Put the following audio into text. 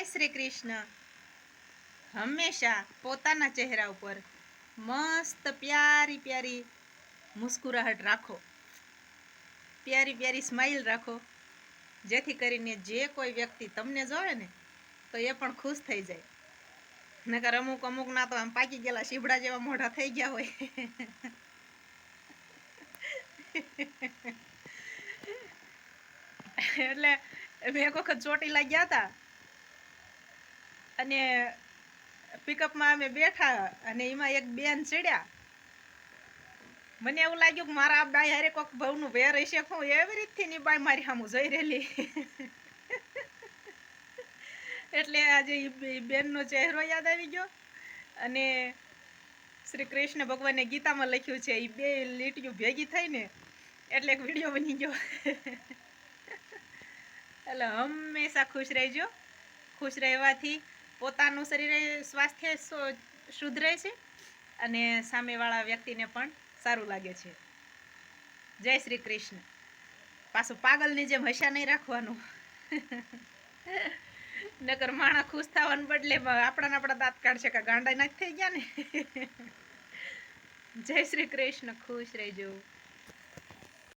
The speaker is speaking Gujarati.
શ્રી કૃષ્ણ. હંમેશા પોતાના ચહેરા ઉપર મસ્ત પ્યારી પ્યારી મુસ્કુરાહટ રાખો, પ્યારી પ્યારી સ્માઈલ રાખો, જેથી કરીને જે કોઈ વ્યક્તિ તમને જોવે ને તો એ પણ ખુશ થઈ જાય. નકર અમુક અમુક ના તો આમ પાકી ગયેલા શીબડા જેવા મોઢા થઈ ગયા હોય. એટલે મેં એક વખત ચોટીલા ગયા હતા અને પિકઅપમાં અમે બેઠા અને એમાં એક બેન ચડ્યા. મને એવું લાગ્યું કે મારા આ બાઈ હારે કોઈક ભાવનું વેર હશે. હું એવી રીતથી ની બાઈ મારી સામું જોઈ રહેલી. એટલે આજે બેનનો ચહેરો યાદ આવી ગયો. અને શ્રી કૃષ્ણ ભગવાને ગીતામાં લખ્યું છે એ બે લીટીઓ ભેગી થઈને એટલે એક વિડીયો બની ગયો. એટલે હંમેશા ખુશ રહેજો. ખુશ રહેવાથી પોતાનું શરીર સ્વાસ્થ્ય શુદ્ધ રહે છે અને સામેવાળા વ્યક્તિને પણ સારું લાગે છે. જય શ્રી કૃષ્ણ. પાછું પાગલની જેમ હસા નહીં રાખવાનું. નકર માણા ખુશ થવાને બદલે આપણા દાંત કાઢશે કે ગાંડા નથી થઈ ગયા ને. જય શ્રી કૃષ્ણ. ખુશ રહેજો.